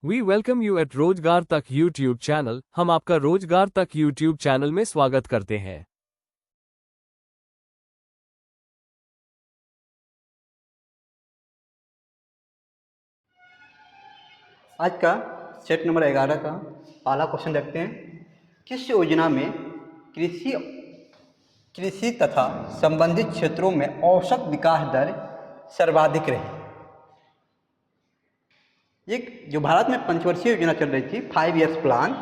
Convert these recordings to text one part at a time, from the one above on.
We welcome you eight रोजगार तक YouTube channel. हम आपका रोजगार तक यूट्यूब चैनल में स्वागत करते हैं। आज का सेट नंबर 11 का पहला क्वेश्चन देखते हैं। किस योजना में कृषि कृषि तथा संबंधित क्षेत्रों में औसत विकास दर सर्वाधिक रही? एक जो भारत में पंचवर्षीय योजना चल रही थी, 5 ईयर्स प्लान,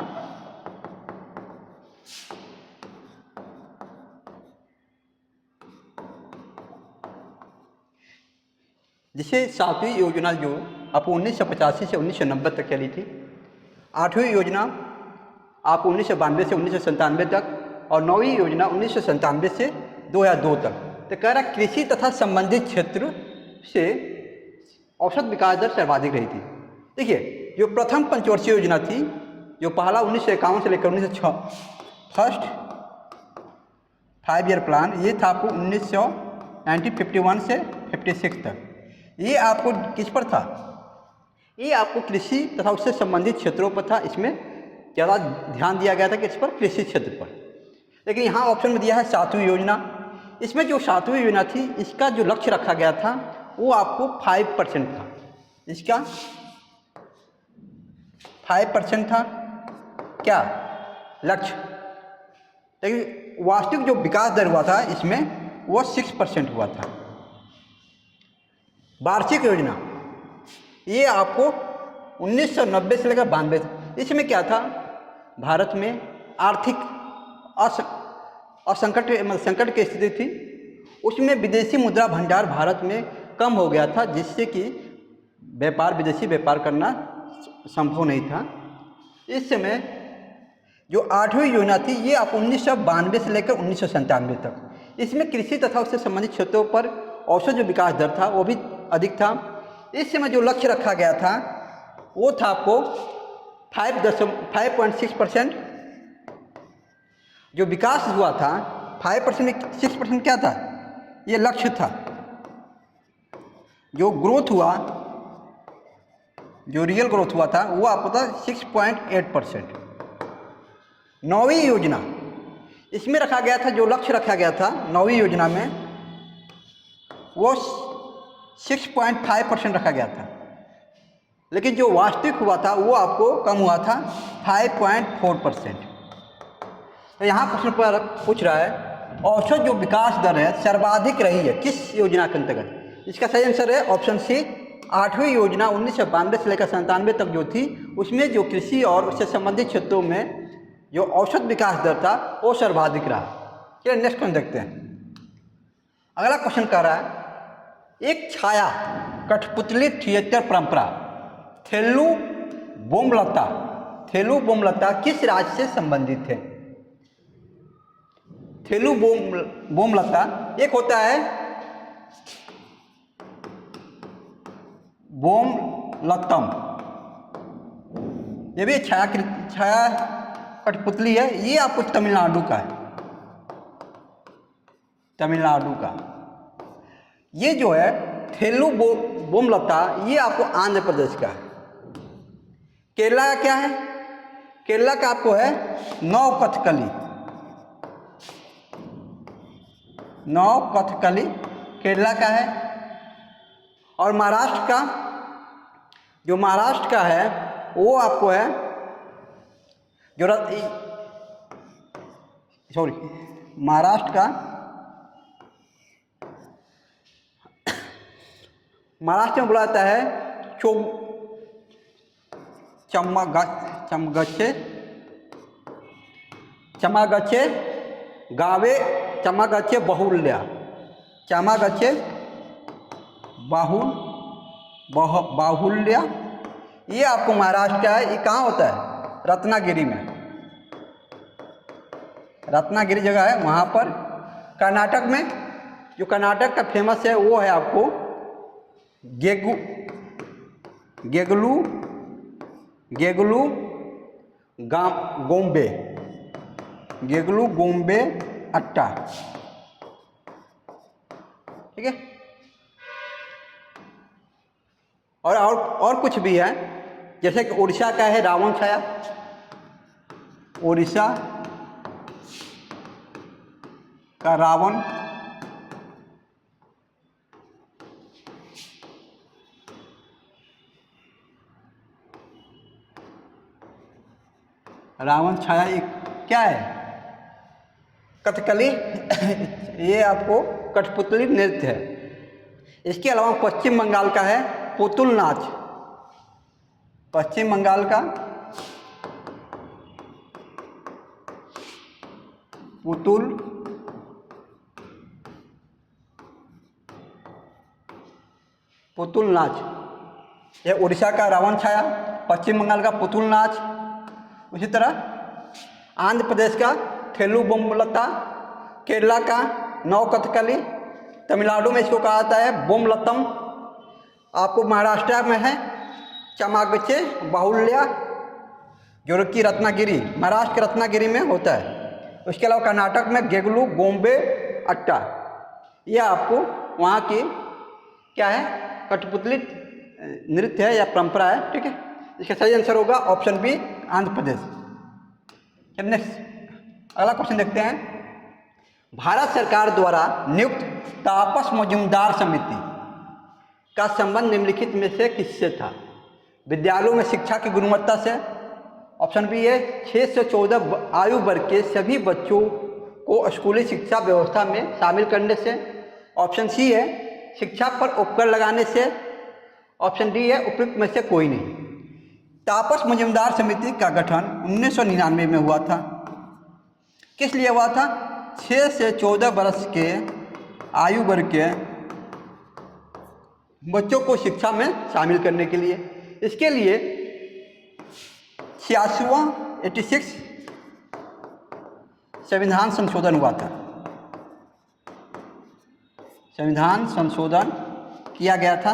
जिसे 7वीं योजना जो आपको 1985 से 1990 तक चली थी, 8वीं योजना आप 1992 से 1997 तक, और 9वीं योजना 1997 से 2002 तक। तो कह रहा कृषि तथा संबंधित क्षेत्र से औसत विकास दर सर्वाधिक रही थी। देखिए, जो प्रथम पंचवर्षीय योजना थी, जो पहला 1951 से लेकर 1906 फर्स्ट 5 ईयर प्लान, ये था आपको 1951 से 56 तक। ये आपको किस पर था? ये आपको कृषि तथा उससे संबंधित क्षेत्रों पर था। इसमें ज़्यादा ध्यान दिया गया था कि इस पर कृषि क्षेत्र पर। लेकिन यहाँ ऑप्शन में दिया है 7वीं योजना। इसमें जो 7वीं योजना थी, इसका जो लक्ष्य रखा गया था वो आपको 5% था। इसका 5% था क्या लक्ष्य, लेकिन वास्तविक जो विकास दर हुआ था इसमें वो 6% हुआ था। वार्षिक योजना ये आपको 1990 से लेकर 92, इसमें क्या था, भारत में आर्थिक संकट की स्थिति थी। उसमें विदेशी मुद्रा भंडार भारत में कम हो गया था, जिससे कि विदेशी व्यापार करना संभव नहीं था। इस समय जो 8वीं योजना थी, ये आप 1992 से लेकर 1997 तक, इसमें कृषि तथा उससे संबंधित क्षेत्रों पर औसत जो विकास दर था वो भी अधिक था। इस समय जो लक्ष्य रखा गया था वो था आपको 5.6%। जो विकास हुआ था 5% में 6% क्या था, ये लक्ष्य था। जो ग्रोथ हुआ, जो रियल ग्रोथ हुआ था वो आपको था 6.8%। 9वीं योजना, इसमें रखा गया था, जो लक्ष्य रखा गया था 9वीं योजना में वो 6.5% रखा गया था, लेकिन जो वास्तविक हुआ था वो आपको कम हुआ था 5.4%। तो यहाँ प्रश्न पर पूछ रहा है औसत जो विकास दर है सर्वाधिक रही है किस योजना के अंतर्गत? इसका सही आंसर है ऑप्शन सी, 8वीं योजना 1992 से लेकर 97 तक जो थी, उसमें जो कृषि और उससे संबंधित क्षेत्रों में जो औसत विकास दर था वो सर्वाधिक रहा। चलिए नेक्स्ट क्वेश्चन देखते हैं। अगला क्वेश्चन कह रहा है एक छाया कठपुतली थिएटर परंपरा थेलु बोमलता किस राज्य से संबंधित है? थेलु बोमलता एक होता है बोमलत्तम, ये भी छाया कठपुतली है। ये आपको तमिलनाडु का है, तमिलनाडु का। ये जो है थेलु बोमलता, ये आपको आंध्र प्रदेश का है। केरला का क्या है? केरला का आपको है नौ कथकली केरला का है। और महाराष्ट्र का है वो आपको है महाराष्ट्र में बोला जाता है चमागच्छे गावे चमागच्छे बाहुल्या। ये आपको महाराष्ट्र का है। ये कहाँ होता है? रत्नागिरी में, रत्नागिरी जगह है वहाँ पर। कर्नाटक में, जो कर्नाटक का फेमस है वो है आपको गेगलू गोम्बे अट्टा, ठीक है। और कुछ भी है, जैसे कि उड़ीसा का है रावण छाया, उड़ीसा का रावण, रावण छाया एक क्या है, कथकली ये आपको कठपुतली नृत्य है। इसके अलावा पश्चिम बंगाल का है पुतुल नाच, पश्चिम बंगाल का पुतुल नाच। यह उड़ीसा का रावण छाया, पश्चिम बंगाल का पुतुल नाच। उसी तरह आंध्र प्रदेश का थेलु बोमलता, केरला का नौ कथकली, तमिलनाडु में इसको कहा जाता है बोमलतम, आपको महाराष्ट्र में है चमागचे बाहुल्या, जो कि रत्नागिरी, महाराष्ट्र के रत्नागिरी में होता है। उसके अलावा कर्नाटक में गेगलू गोम्बे अट्टा, यह आपको वहाँ की क्या है, कठपुतली नृत्य है या परंपरा है। ठीक है, इसका सही आंसर होगा ऑप्शन बी आंध्र प्रदेश। चलिए नेक्स्ट अगला क्वेश्चन देखते हैं। भारत सरकार द्वारा नियुक्त तापस मजूमदार समिति का संबंध निम्नलिखित में से किससे था? विद्यालयों में शिक्षा की गुणवत्ता से, ऑप्शन बी है 6 से 14 आयु वर्ग के सभी बच्चों को स्कूली शिक्षा व्यवस्था में शामिल करने से, ऑप्शन सी है शिक्षा पर उपकर लगाने से, ऑप्शन डी है उपयुक्त में से कोई नहीं। तापस मजूमदार समिति का गठन 1999 में हुआ था। किस लिए हुआ था? 6 से 14 वर्ष के आयु वर्ग के बच्चों को शिक्षा में शामिल करने के लिए। इसके लिए 86 संविधान संशोधन हुआ था, संविधान संशोधन किया गया था।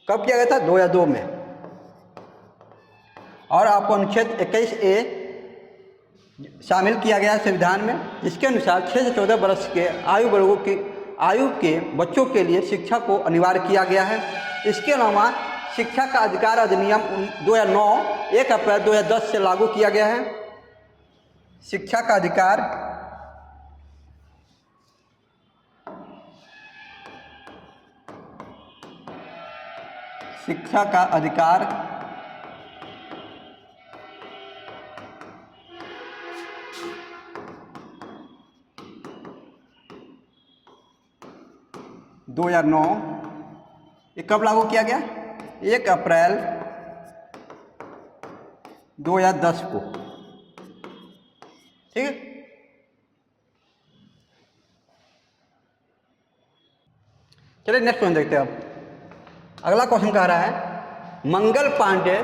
कब किया गया था? 2002 में। और आपको अनुच्छेद 21A शामिल किया गया है संविधान में, जिसके अनुसार 6 से 14 वर्ष के आयु वर्गों की आयु के बच्चों के लिए शिक्षा को अनिवार्य किया गया है। इसके अलावा शिक्षा का अधिकार अधिनियम 2009 1 अप्रैल 2010 से लागू किया गया है। शिक्षा का अधिकार शिक्षा का अधिकार ये कब लागू किया गया? 1 अप्रैल 2010 को। ठीक है, चलिए नेक्स्ट क्वेश्चन देखते हैं। अब अगला क्वेश्चन कह रहा है मंगल पांडे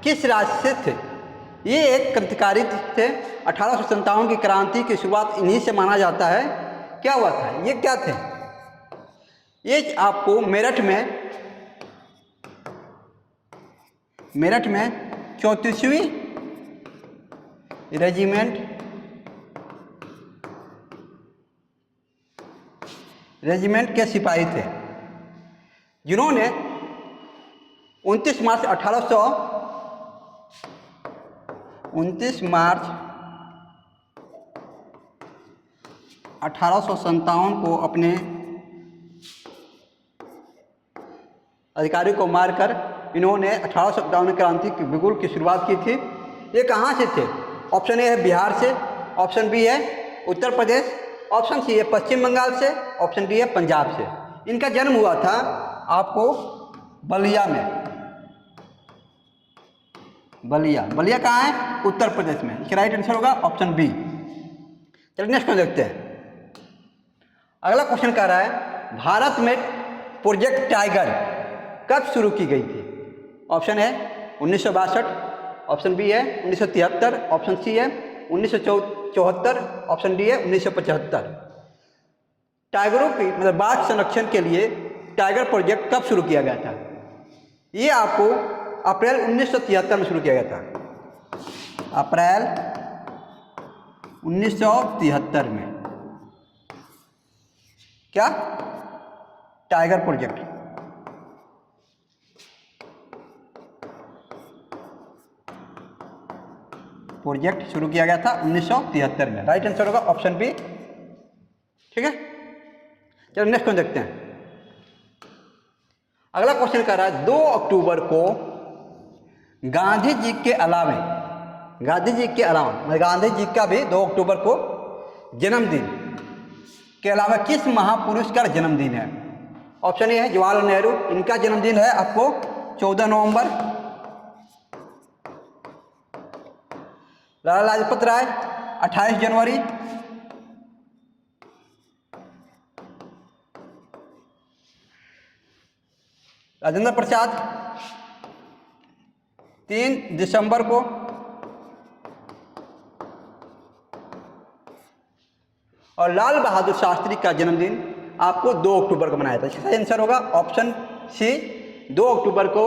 किस राज्य से थे? ये एक क्रांतिकारी थे। 1857 की क्रांति की शुरुआत इन्हीं से माना जाता है। क्या हुआ था? ये क्या थे? ये आपको मेरठ में 34वीं रेजिमेंट के सिपाही थे, जिन्होंने 29 मार्च 1857 को अपने अधिकारियों को मारकर इन्होंने 1857 क्रांति की बिगुल की शुरुआत की थी। ये कहाँ से थे? ऑप्शन ए है बिहार से, ऑप्शन बी है उत्तर प्रदेश, ऑप्शन सी है पश्चिम बंगाल से, ऑप्शन डी है पंजाब से। इनका जन्म हुआ था आपको बलिया में। बलिया कहाँ है? उत्तर प्रदेश में। इसका राइट आंसर होगा ऑप्शन बी। चलिए नेक्स्ट क्वेश्चन देखते हैं। अगला क्वेश्चन कह रहा है भारत में प्रोजेक्ट टाइगर कब शुरू की गई थी? ऑप्शन है 1962, ऑप्शन बी है 1973, ऑप्शन सी है 1974, ऑप्शन डी है 1975। टाइगरों की मतलब बाघ संरक्षण के लिए टाइगर प्रोजेक्ट कब शुरू किया गया था? ये आपको अप्रैल 1973 में शुरू किया गया था। अप्रैल 1973 में क्या? Tiger project. प्रोजेक्ट शुरू किया गया था 1973 में। राइट आंसर होगा ऑप्शन बी। ठीक है, चलो नेक्स्ट क्वेश्चन देखते हैं। अगला क्वेश्चन कह रहा है 2 अक्टूबर को गांधी जी के अलावा, गांधी जी के अलावा गांधी जी का भी 2 अक्टूबर को जन्मदिन के अलावा किस महापुरुष का जन्मदिन है? ऑप्शन ए है जवाहरलाल नेहरू, इनका जन्मदिन है आपको 14 नवंबर। लाला लाजपत राय 28 जनवरी, राजेंद्र प्रसाद 3 दिसंबर को, और लाल बहादुर शास्त्री का जन्मदिन आपको 2 अक्टूबर को मनाया था। इसका आंसर होगा ऑप्शन सी, 2 अक्टूबर को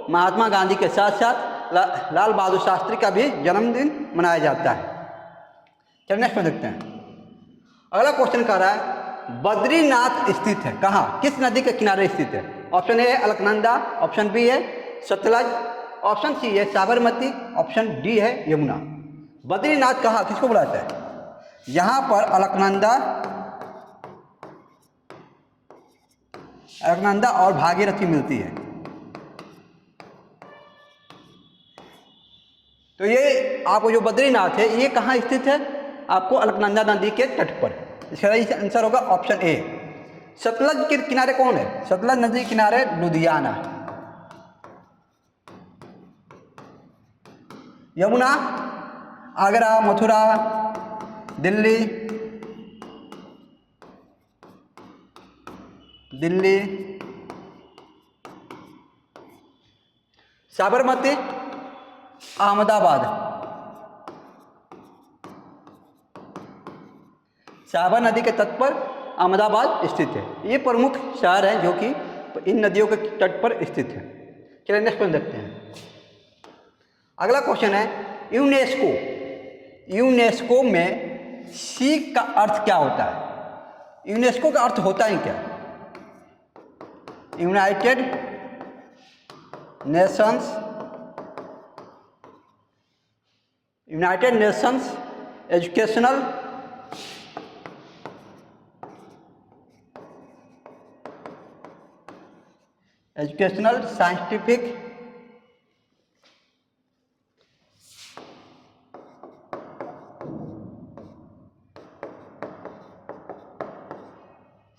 महात्मा गांधी के साथ साथ लाल बहादुर शास्त्री का भी जन्मदिन मनाया जाता है। चलिए नेक्स्ट में देखते हैं। अगला क्वेश्चन कह रहा है बद्रीनाथ स्थित है कहाँ, किस नदी के किनारे स्थित है? ऑप्शन ए है अलकनंदा, ऑप्शन बी है सतलज, ऑप्शन सी है साबरमती, ऑप्शन डी है यमुना। बद्रीनाथ कहाँ, किसको बुलाता है? यहाँ पर अलकनंदा और भागीरथी मिलती है। तो ये आपको जो बद्रीनाथ है ये कहाँ स्थित है? आपको अलकनंदा नदी के तट पर। इसका आंसर होगा ऑप्शन ए। सतलज के किनारे कौन है? सतलज नदी के किनारे लुधियाना। यमुना आगरा, मथुरा, दिल्ली, साबरमती अहमदाबाद। साबर नदी के तट पर अहमदाबाद स्थित है। ये प्रमुख शहर हैं जो कि इन नदियों के तट पर स्थित है। चलिए नेक्स्ट क्वेश्चन देखते हैं। अगला क्वेश्चन है यूनेस्को, यूनेस्को में सी का अर्थ क्या होता है? यूनेस्को का अर्थ होता है क्या? United Nations Educational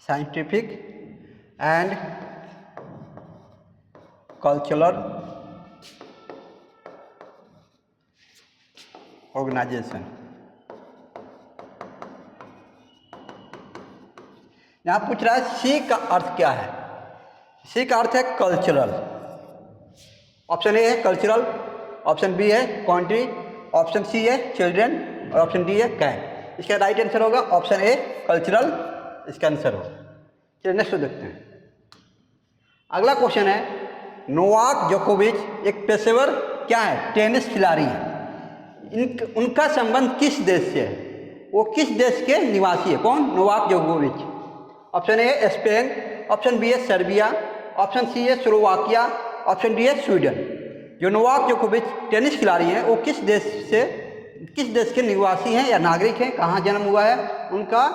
Scientific and Cultural Organization. यहां पूछ रहा है सी का अर्थ क्या है? सी का अर्थ है कल्चरल। ऑप्शन ए है कल्चरल, ऑप्शन बी है कंट्री, ऑप्शन सी है चिल्ड्रन और ऑप्शन डी है कैट। इसका राइट आंसर होगा ऑप्शन ए कल्चरल, इसका आंसर होगा। चलिए नेक्स्ट देखते हैं। अगला क्वेश्चन है नोवाक जोकोविच एक पेशेवर क्या है? टेनिस खिलाड़ी है। उनका संबंध किस देश से है? वो किस देश के निवासी है? कौन? नोवाक जोकोविच। ऑप्शन ए है स्पेन, ऑप्शन बी है सर्बिया, ऑप्शन सी है स्लोवाकिया, ऑप्शन डी है स्वीडन। जो नोवाक जोकोविच टेनिस खिलाड़ी हैं वो किस देश के निवासी हैं या नागरिक हैं? कहाँ जन्म हुआ है उनका?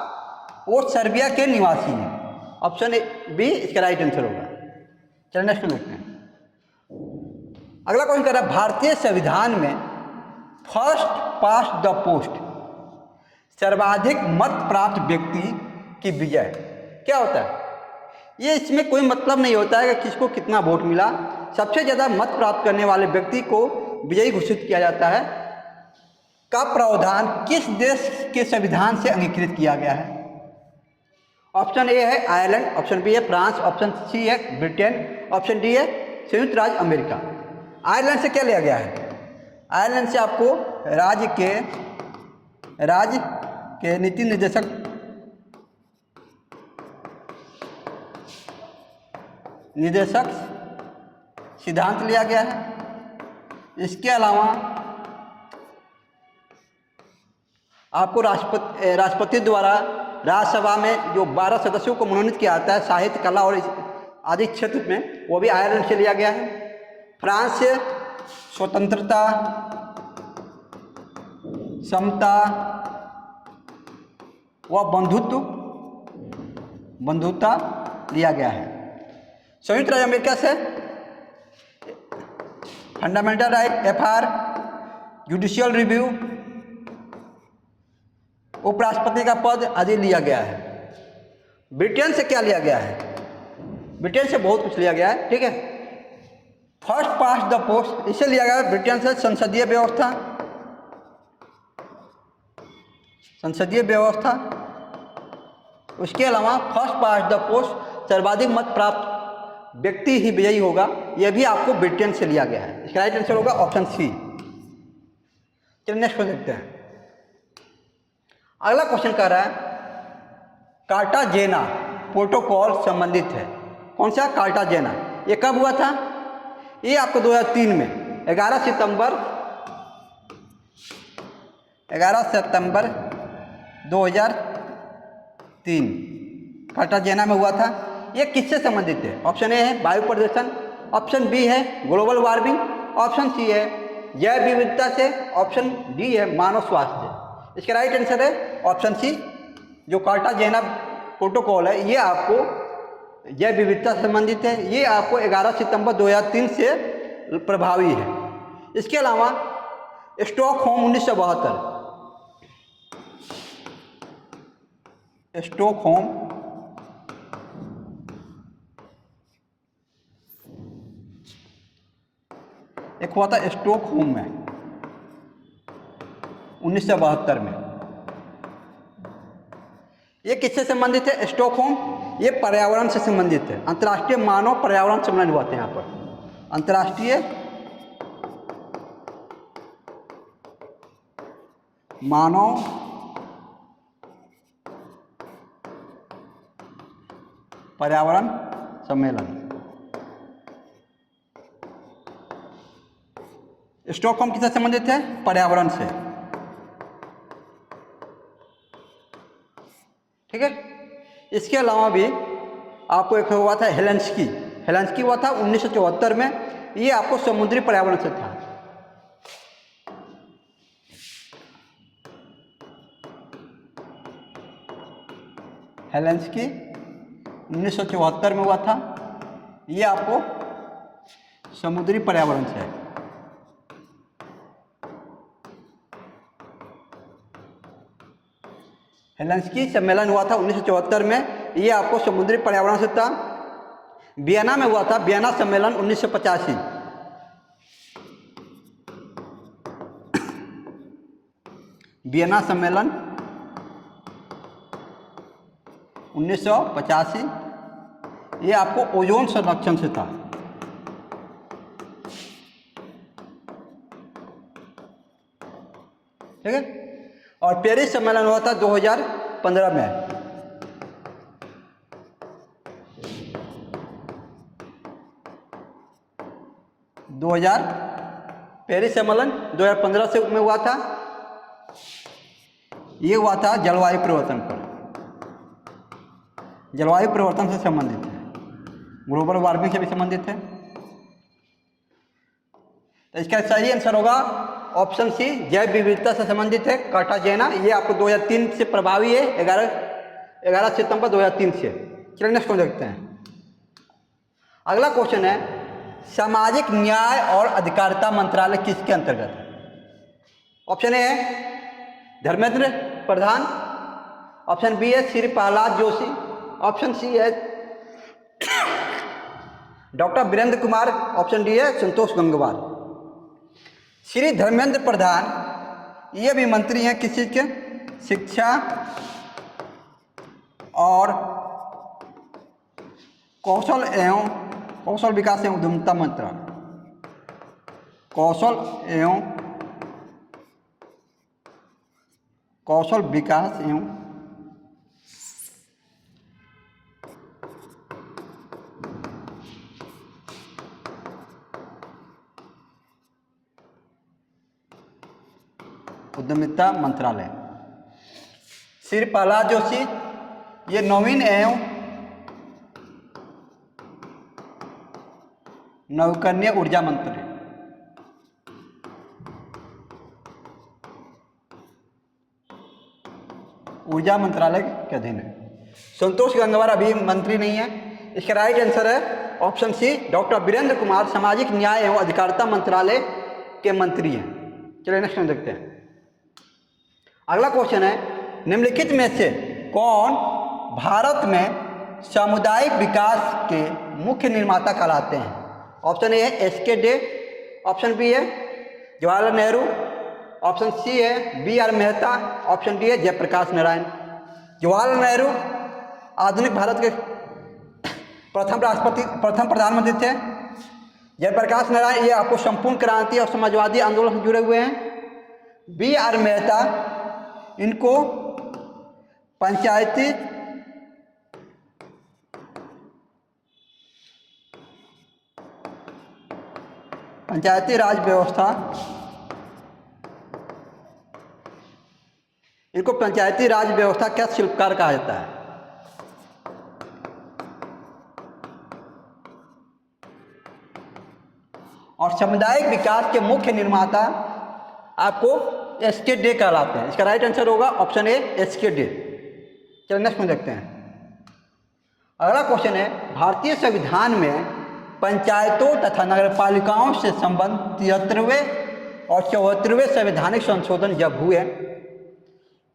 वो सर्बिया के निवासी हैं। ऑप्शन बी इसका राइट आंसर होगा। चलिए नेक्स्ट देखते हैं। अगला क्वेश्चन कर रहा है भारतीय संविधान में फर्स्ट पास्ट द पोस्ट, सर्वाधिक मत प्राप्त व्यक्ति की विजय क्या होता है? ये इसमें कोई मतलब नहीं होता है कि किसको कितना वोट मिला। सबसे ज़्यादा मत प्राप्त करने वाले व्यक्ति को विजयी घोषित किया जाता है। का प्रावधान किस देश के संविधान से अंगीकृत किया गया है? ऑप्शन ए है आयरलैंड, ऑप्शन बी है फ्रांस, ऑप्शन सी है ब्रिटेन, ऑप्शन डी है संयुक्त राज्य अमेरिका। आयरलैंड से क्या लिया गया है? आयरलैंड से आपको राज्य के नीति निर्देशक सिद्धांत लिया गया है। इसके अलावा आपको राष्ट्रपति द्वारा राज्यसभा में जो 12 सदस्यों को मनोनीत किया जाता है साहित्य, कला और आदि क्षेत्र में, वो भी आयरलैंड से लिया गया है। फ्रांस से स्वतंत्रता, समता व बंधुता लिया गया है। संयुक्त राज्य अमेरिका से fundamental right, FR, judicial review, उपराष्ट्रपति का पद आदि लिया गया है। ब्रिटेन से क्या लिया गया है? ब्रिटेन से बहुत कुछ लिया गया है, ठीक है। फर्स्ट पास्ट द पोस्ट, इसे लिया गया है ब्रिटेन से संसदीय व्यवस्था। उसके अलावा फर्स्ट पास्ट द पोस्ट, सर्वाधिक मत प्राप्त व्यक्ति ही विजयी होगा, यह भी आपको ब्रिटेन से लिया गया है। इसका राइट आंसर होगा ऑप्शन सी। चलिए नेक्स्ट क्वेश्चन देखते हैं। अगला क्वेश्चन कह रहा है कार्टाजेना प्रोटोकॉल संबंधित है। कौन सा कार्टाजेना? ये कब हुआ था? ये आपको 2003 में 11 सितंबर 2003 कार्टाजेना में हुआ था। ये किससे संबंधित है? ऑप्शन ए है वायु प्रदूषण, ऑप्शन बी है ग्लोबल वार्मिंग, ऑप्शन सी है जैव विविधता से, ऑप्शन डी है मानव स्वास्थ्य। इसका राइट आंसर है ऑप्शन सी। जो कार्टाजेना प्रोटोकॉल है ये आपको जैव विविधता से संबंधित है। ये आपको 11 सितंबर 2003 से प्रभावी है। इसके अलावा स्टॉकहोम 1972, स्टॉकहोम एक हुआ था स्टॉकहोम में 1972 में। ये किससे संबंधित है? स्टॉकहोम ये पर्यावरण से संबंधित है। अंतर्राष्ट्रीय मानव पर्यावरण सम्मेलन हुआ था यहाँ पर, अंतर्राष्ट्रीय मानव पर्यावरण सम्मेलन। स्टॉकहोम किससे संबंधित है? पर्यावरण से, ठीक है। इसके अलावा भी आपको एक हुआ था हेलेंस्की हुआ था 1974 में। ये आपको समुद्री पर्यावरण से था। हेलेंस्की 1974 में हुआ था। ये आपको समुद्री पर्यावरण से है। हेलेंस्की सम्मेलन हुआ था 1974 में। ये आपको समुद्री पर्यावरण से था। वियना में हुआ था वियना सम्मेलन 1985। वियना सम्मेलन 1985। ये आपको ओजोन संरक्षण से था। ठीक है। और पेरिस सम्मेलन हुआ था 2015 में। पेरिस सम्मेलन 2015 से में हुआ था। ये हुआ था जलवायु परिवर्तन पर, जलवायु परिवर्तन से संबंधित है, ग्लोबल वार्मिंग से भी संबंधित है। तो इसका सही आंसर होगा ऑप्शन सी, जैव विविधता से संबंधित है कार्टाजेना। ये आपको 2003 से प्रभावी है, 11 सितंबर 2003 से। चलिए नेक्स्ट क्वेश्चन देखते हैं। अगला क्वेश्चन है सामाजिक न्याय और अधिकारिता मंत्रालय किसके अंतर्गत है? ऑप्शन ए है धर्मेंद्र प्रधान, ऑप्शन बी है श्री प्रहलाद जोशी, ऑप्शन सी है doctor Virendra Kumar, option D है संतोष गंगवार। श्री धर्मेंद्र प्रधान ये भी मंत्री हैं किसी के? शिक्षा और कौशल विकास एवं उद्यमिता मंत्रालय, कौशल विकास एवं उद्यमिता मंत्रालय। श्री प्रहलाद जोशी ये नवीन एवं नवीकरणीय ऊर्जा मंत्री। ऊर्जा मंत्रालय के अधीन है। संतोष गंगवार अभी मंत्री नहीं है। इसका राइट आंसर है option C, doctor Virendra Kumar सामाजिक न्याय एवं अधिकारिता मंत्रालय के मंत्री हैं। चलिए नेक्स्ट देखते हैं। अगला क्वेश्चन है, निम्नलिखित में से कौन भारत में सामुदायिक विकास के मुख्य निर्माता कहलाते हैं? ऑप्शन ए है एसके डे, ऑप्शन बी है जवाहरलाल नेहरू, ऑप्शन सी है B R Mehta, option D है जयप्रकाश नारायण। जवाहरलाल नेहरू आधुनिक भारत के प्रथम प्रधानमंत्री थे। जयप्रकाश नारायण ये आपको संपूर्ण क्रांति और समाजवादी आंदोलन से जुड़े हुए हैं। बी आर मेहता इनको पंचायती राज व्यवस्था, इनको पंचायती राज व्यवस्था का शिल्पकार कहा जाता है। और सामुदायिक विकास के मुख्य निर्माता आपको एसके डे कहलाते हैं। इसका राइट आंसर होगा ऑप्शन ए एसके डे। चलिए नेक्स्ट में देखते हैं। अगला क्वेश्चन है, भारतीय संविधान में पंचायतों तथा नगरपालिकाओं से संबंध 73वें और 74वें संवैधानिक संशोधन जब हुए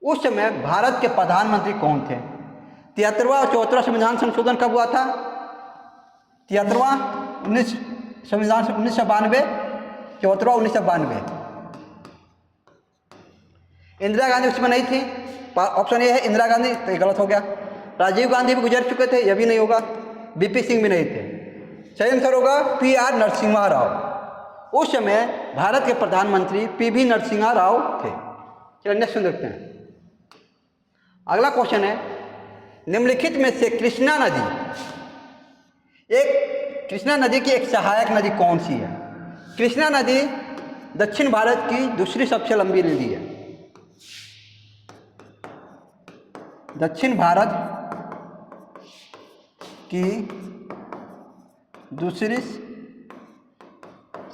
उस समय भारत के प्रधानमंत्री कौन थे? 73वां और 74वां संविधान संशोधन कब हुआ था? 73वां संविधान 1992, 74वां 1992। इंदिरा गांधी उसमें नहीं थी। ऑप्शन ए है इंदिरा गांधी, तो ये गलत हो गया। राजीव गांधी भी गुजर चुके थे, यह भी नहीं होगा। बीपी सिंह भी नहीं थे। सही आंसर होगा पी आर नरसिम्हा राव। उस समय भारत के प्रधानमंत्री पी नरसिम्हा राव थे। चलिए नेक्स्ट देखते हैं। अगला क्वेश्चन है, निम्नलिखित में से कृष्णा नदी की एक सहायक नदी कौन सी है? कृष्णा नदी दक्षिण भारत की दूसरी सबसे लंबी नदी है। दक्षिण भारत की दूसरी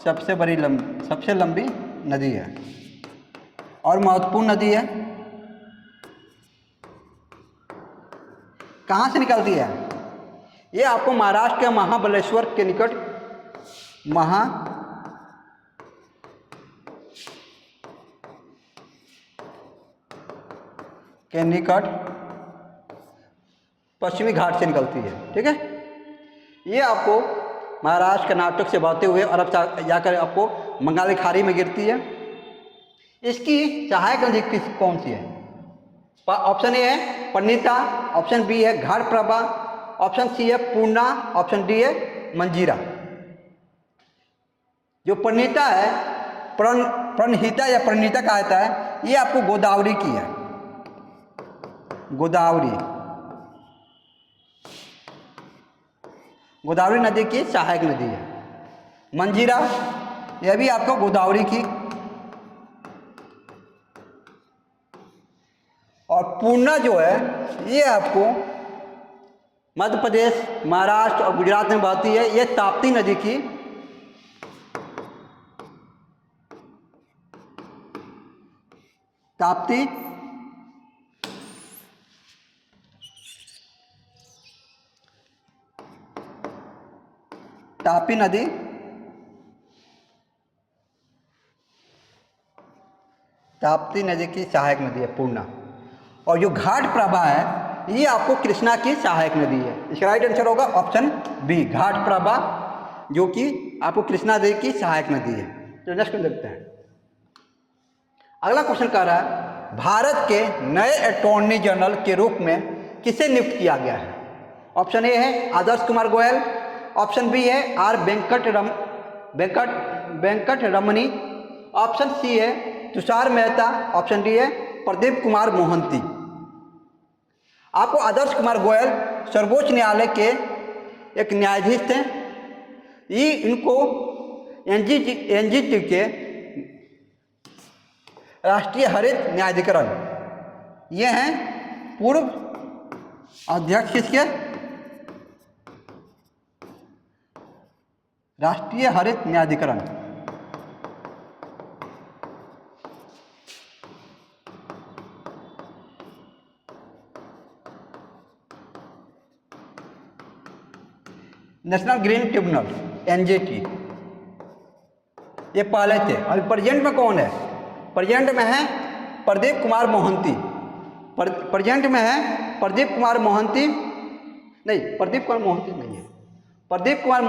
सबसे लंबी नदी है और महत्वपूर्ण नदी है। कहाँ से निकलती है? ये आपको महाराष्ट्र के महाबलेश्वर के निकट पश्चिमी घाट से निकलती है। ठीक है, ये आपको महाराष्ट्र कर्नाटक से बहते हुए अरब जाकर आपको बंगाल की खाड़ी में गिरती है। इसकी सहायक नदी कौन सी है? ऑप्शन ए है परनीता, ऑप्शन बी है घाटप्रभा, ऑप्शन सी है पूर्णा, ऑप्शन डी है मंजीरा। जो परनीता है, प्रणहिता या परनीता कहा जाता है, ये आपको गोदावरी की है। गोदावरी नदी की सहायक नदी है। मंजीरा यह भी आपको गोदावरी की, और पूर्णा जो है ये आपको मध्य प्रदेश, महाराष्ट्र और गुजरात में बहती है। ये ताप्ती नदी की तापी नदी ताप्ती नदी की सहायक नदी है पूर्णा। और जो घाट प्रभा है ये आपको कृष्णा की सहायक नदी है। इसका राइट आंसर होगा ऑप्शन बी घाट प्रभा, जो कि आपको कृष्णा नदी की सहायक नदी है। तो नेक्स्ट देखते हैं। अगला क्वेश्चन कह रहा है, भारत के नए अटॉर्नी जनरल के रूप में किसे नियुक्त किया गया है? ऑप्शन ए है आदर्श कुमार गोयल, ऑप्शन बी है R Venkat Ramani, option C है तुषार मेहता, ऑप्शन डी है प्रदीप कुमार मोहंती। आपको आदर्श कुमार गोयल सर्वोच्च न्यायालय के एक न्यायाधीश थे। ये इनको एनजीटी के राष्ट्रीय हरित न्यायाधिकरण, ये हैं पूर्व अध्यक्ष किसके? राष्ट्रीय हरित न्यायाधिकरण। नेशनल ग्रीन ट्रिब्यूनल एनजीटी, ये पहले थे। अभी प्रेजेंट में कौन है? प्रेजेंट में है प्रदीप कुमार मोहंती। प्रेजेंट में है प्रदीप कुमार मोहंती, नहीं प्रदीप कुमार मोहंती नहीं है, प्रदीप कुमार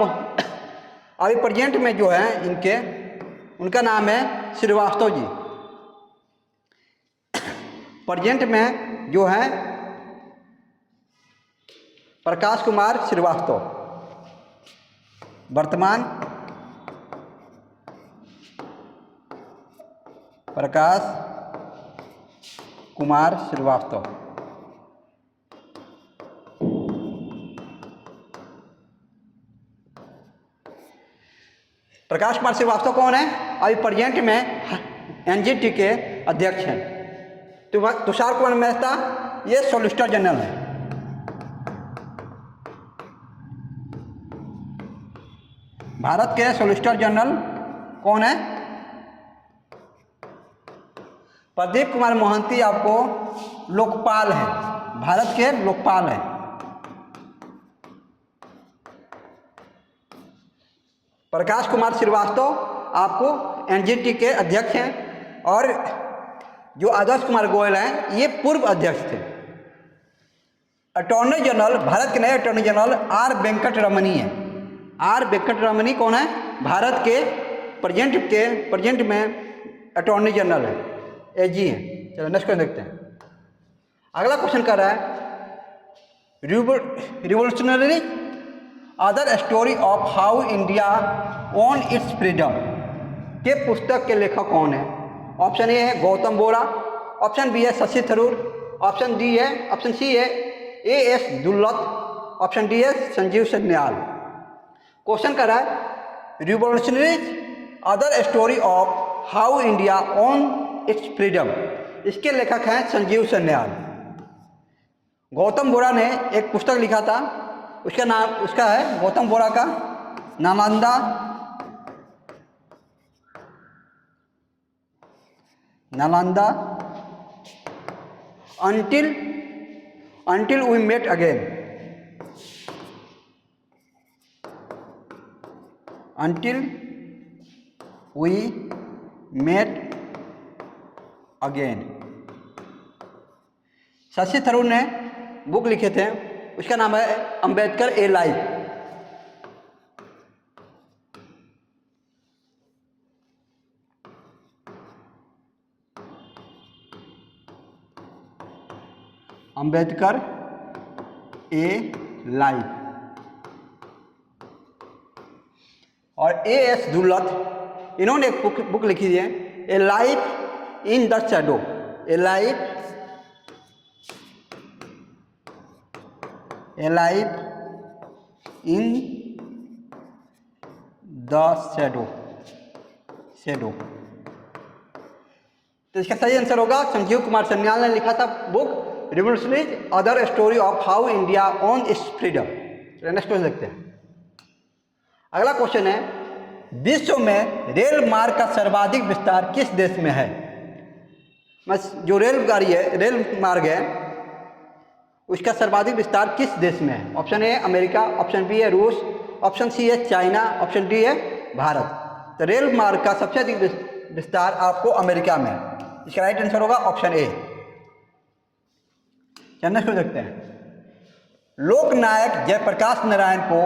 अभी प्रेजेंट में जो है इनके, उनका नाम है श्रीवास्तव जी। प्रेजेंट में जो है प्रकाश कुमार श्रीवास्तव, वर्तमान प्रकाश कुमार श्रीवास्तव। प्रकाश कुमार श्रीवास्तव कौन है? अभी प्रेजेंट में एनजीटी के अध्यक्ष हैं। तुषार कुमार मेहता ये सॉलिसिटर जनरल है। भारत के सॉलिसिटर जनरल कौन है? प्रदीप कुमार मोहंती आपको लोकपाल है, भारत के लोकपाल हैं। प्रकाश कुमार श्रीवास्तव आपको एनजीटी के अध्यक्ष हैं, और जो आदर्श कुमार गोयल हैं ये पूर्व अध्यक्ष थे। अटॉर्नी जनरल, भारत के नए अटॉर्नी जनरल आर वेंकट रमनी है। आर वेंकट रमनी कौन है? भारत के प्रेजेंट में अटॉर्नी जनरल है, एजी है। चलो नेक्स्ट क्वेश्चन देखते हैं। अगला क्वेश्चन कर रहा है revolutionary other story of how India own it's freedom के पुस्तक के लेखक कौन है? ऑप्शन ए है गौतम बोरा, ऑप्शन बी है शशि थरूर, ऑप्शन सी है एएस दुल्लत, ऑप्शन डी है संजीव सन्याल। क्वेश्चन कर रहा है revolutionary other story of how India own it's freedom, इसके लेखक हैं संजीव सन्याल। गौतम बोरा ने एक पुस्तक लिखा था, उसका है गौतम बोरा का Nalanda until we met again, until we met again। Shashi Tharoor ने बुक लिखे थे, उसका नाम है अंबेडकर ए लाइफ। अंबेडकर ए लाइफ। और एएस दुल्लत, इन्होंने एक बुक लिखी है ए life in the shadow, A life in the shadow. तो इसका सही आंसर होगा संजीव कुमार सन्याल ने लिखा था book revolutionary other story of how India own it's freedom. Next question देखते हैं। अगला क्वेश्चन है विश्व में रेल मार्ग का सर्वाधिक विस्तार किस देश में है? जो रेल मार्ग है उसका सर्वाधिक विस्तार किस देश में है? Option A America, option B है रूस, ऑप्शन सी है चाइना, ऑप्शन डी है भारत। तो रेल मार्ग का सबसे अधिक विस्तार आपको अमेरिका में है। इसका राइट आंसर होगा ऑप्शन ए। नेक्स्ट को देखते हैं। लोकनायक जयप्रकाश नारायण को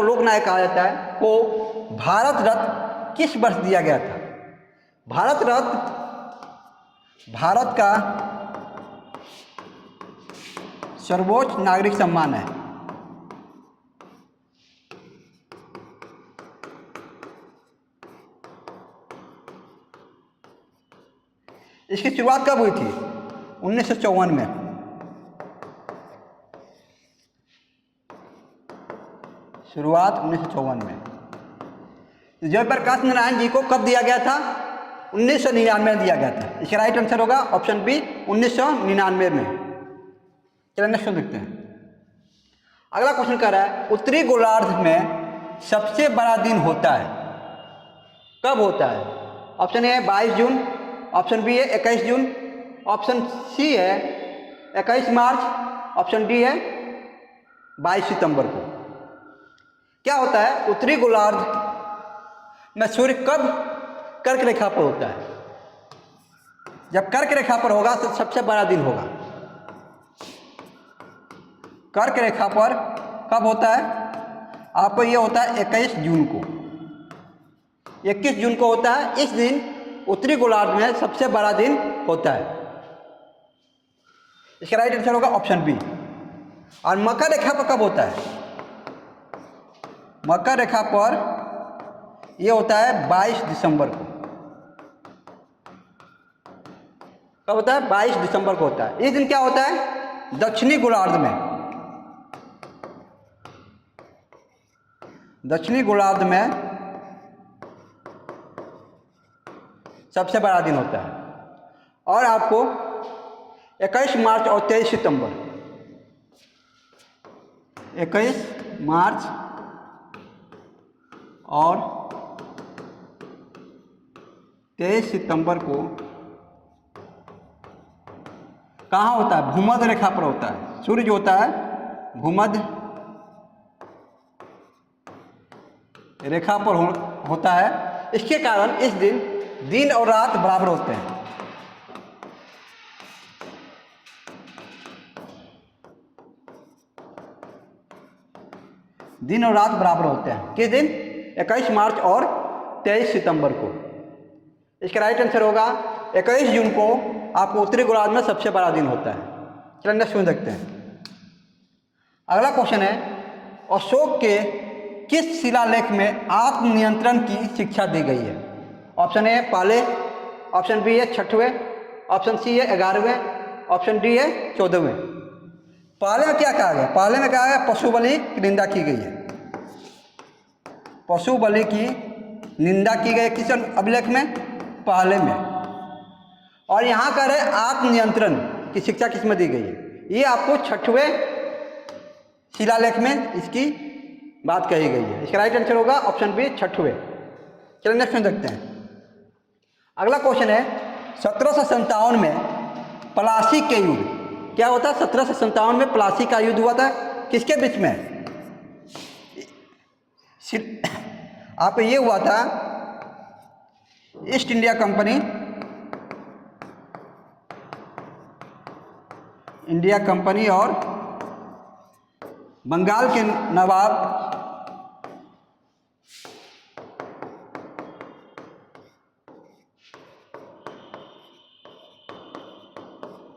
लोकनायक कहा जाता है, को भारत रत्न किस वर्ष दिया गया था? भारत रत्न भारत का सर्वोच्च नागरिक सम्मान है। इसकी शुरुआत कब हुई थी? 1954 में। शुरुआत 1954 में। जयप्रकाश नारायण जी को कब दिया गया था? 1999 में दिया गया था। इसका राइट आंसर होगा ऑप्शन बी 1999 में। चलिए नेक्स्ट देखते हैं। अगला क्वेश्चन कह रहा है उत्तरी गोलार्ध में सबसे बड़ा दिन होता है, कब होता है? ऑप्शन ए है 22 जून, ऑप्शन बी है 21 जून, ऑप्शन सी है 21 मार्च, ऑप्शन डी है 22 सितंबर को। क्या होता है उत्तरी गोलार्ध में सूर्य कब कर्क रेखा पर होता है? जब कर्क रेखा पर होगा तो सबसे बड़ा दिन होगा। कर्क रेखा पर कब होता है? आपको ये होता है 21 जून को। 21 जून को होता है। इस दिन उत्तरी गोलार्ध में सबसे बड़ा दिन होता है। इसका राइट आंसर होगा ऑप्शन बी। और मकर रेखा पर कब होता है? मकर रेखा पर यह होता है 22 दिसंबर को। कब होता है? 22 दिसंबर को होता है। इस दिन क्या होता है? दक्षिणी गोलार्ध में, दक्षिणी गोलार्ध में सबसे बड़ा दिन होता है। और आपको 21 मार्च और 23 सितंबर, 21 मार्च और 23 सितंबर को कहाँ होता है? भूमध्य रेखा पर होता है। सूर्य जो होता है भूमध्य रेखा पर होता है। इसके कारण इस दिन और रात बराबर होते हैं। दिन और रात बराबर होते हैं। किस दिन? 21 मार्च और 23 सितंबर को। इसका राइट आंसर होगा 21 जून को आपको उत्तरी गोलार्ध में सबसे बड़ा दिन होता है। चलिए नेक्स्ट में देखते हैं। अगला क्वेश्चन है अशोक के किस शिलालेख में आत्मनियंत्रण की शिक्षा दी गई है? ऑप्शन ए पहले, ऑप्शन बी है 6वें, ऑप्शन सी है 11वें, ऑप्शन डी है 14वें। पहले में क्या कहा गया? पहले में कहा गया पशु बलि की निंदा की गई है। पशु बलि की निंदा की गई किस अभिलेख में? पहले में। और यहाँ कह रहे आत्मनियंत्रण की शिक्षा किस में दी गई है? ये आपको 6वें शिलालेख में इसकी बात कही गई है। इसका राइट आंसर होगा ऑप्शन बी 6वें। चलिए नेक्स्ट में देखते हैं। अगला क्वेश्चन है 1757 में प्लासी के युद्ध क्या होता है? 1757 में प्लासी का युद्ध हुआ था। किसके बीच में? आपको ये हुआ था ईस्ट इंडिया कंपनी और बंगाल के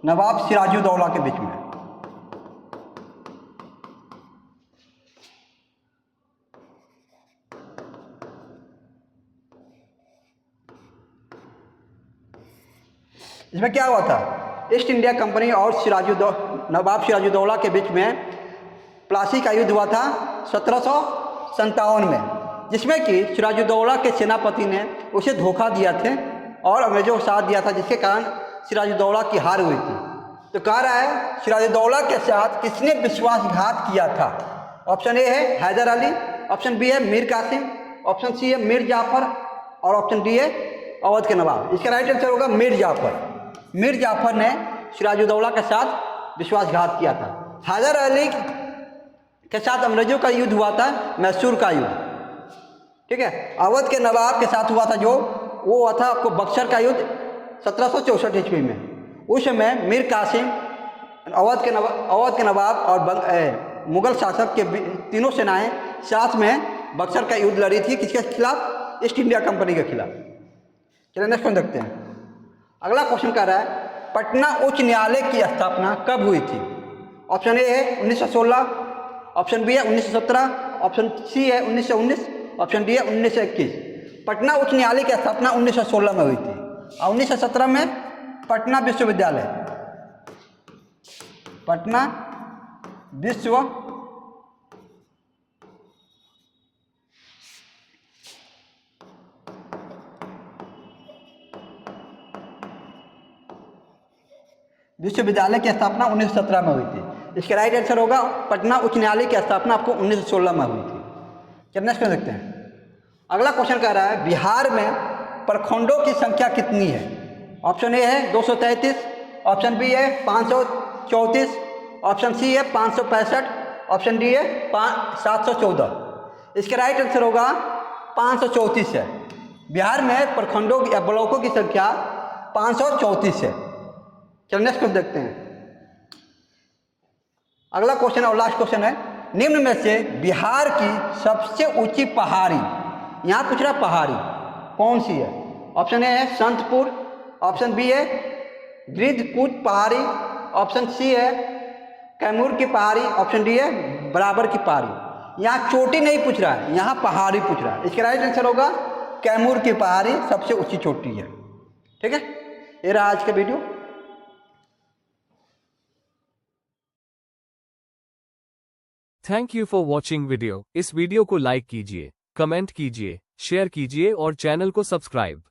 नवाब सिराजुद्दौला के बीच में। इसमें क्या हुआ था? ईस्ट इंडिया कंपनी और नवाब सिराजुद्दौला के बीच में प्लासी का युद्ध हुआ था 1757 में, जिसमें कि सिराजुद्दौला के सेनापति ने उसे धोखा दिया थे और अंग्रेजों को साथ दिया था, जिसके कारण सिराजुद्दौला की हार हुई थी। तो कह रहा है सिराजुद्दौला के साथ किसने विश्वासघात किया था? ऑप्शन ए है हैदर अली, ऑप्शन बी है मीर कासिम, ऑप्शन सी है मीर जाफर और ऑप्शन डी है अवध के नवाब। इसका राइट आंसर होगा मीर जाफर। मीर जाफर ने सिराजुद्दौला के साथ विश्वासघात किया था। हैदर अली के साथ अंग्रेजों का युद्ध हुआ था, मैसूर का युद्ध, ठीक है। अवध के नवाब के साथ हुआ था वो हुआ था आपको बक्सर का युद्ध 1764 ईस्वी में। उस समय मीर कासिम, अवध के नवाब और मुगल शासक के तीनों सेनाएं साथ में बक्सर का युद्ध लड़ी थी। किसके खिलाफ? ईस्ट इंडिया कंपनी के खिलाफ। चलिए नेक्स्ट क्वेश्चन देखते हैं। अगला क्वेश्चन कह रहा है पटना उच्च न्यायालय की स्थापना कब हुई थी? ऑप्शन ए है 1916, ऑप्शन बी है 1917, ऑप्शन सी है 1919, ऑप्शन डी है 1921। पटना उच्च न्यायालय की स्थापना 1916 में हुई थी और 1917 में पटना विश्वविद्यालय, पटना विश्व विश्वविद्यालय की स्थापना 1917 में हुई थी। इसका राइट आंसर होगा पटना उच्च न्यायालय की स्थापना आपको 1916 में हुई थी। चलिए नेक्स्ट कर सकते हैं। अगला क्वेश्चन कह रहा है बिहार में प्रखंडों की संख्या कितनी है। ऑप्शन ए है 233, ऑप्शन बी है 534, ऑप्शन सी है 565, ऑप्शन डी है 714। इसका राइट आंसर होगा 534 है। बिहार में प्रखंडों या ब्लॉकों की संख्या 534 है। चलिए नेक्स्ट क्वेश्चन देखते हैं। अगला क्वेश्चन और लास्ट क्वेश्चन है निम्न में से बिहार की सबसे ऊंची पहाड़ी, यहाँ पूछ रहा पहाड़ी कौन सी है। ऑप्शन ए है संतपुर, ऑप्शन बी है गिरधकूट पहाड़ी, ऑप्शन सी है कैमूर की पहाड़ी, ऑप्शन डी है बराबर की पहाड़ी। यहाँ चोटी नहीं पूछ रहा है, यहाँ पहाड़ी पूछ रहा है। इसका राइट आंसर होगा कैमूर की पहाड़ी सबसे ऊंची चोटी है। ठीक है, ये रहा आज का video. Thank you for watching video. इस वीडियो को लाइक कीजिए, कमेंट कीजिए, शेयर कीजिए और चैनल को सब्सक्राइब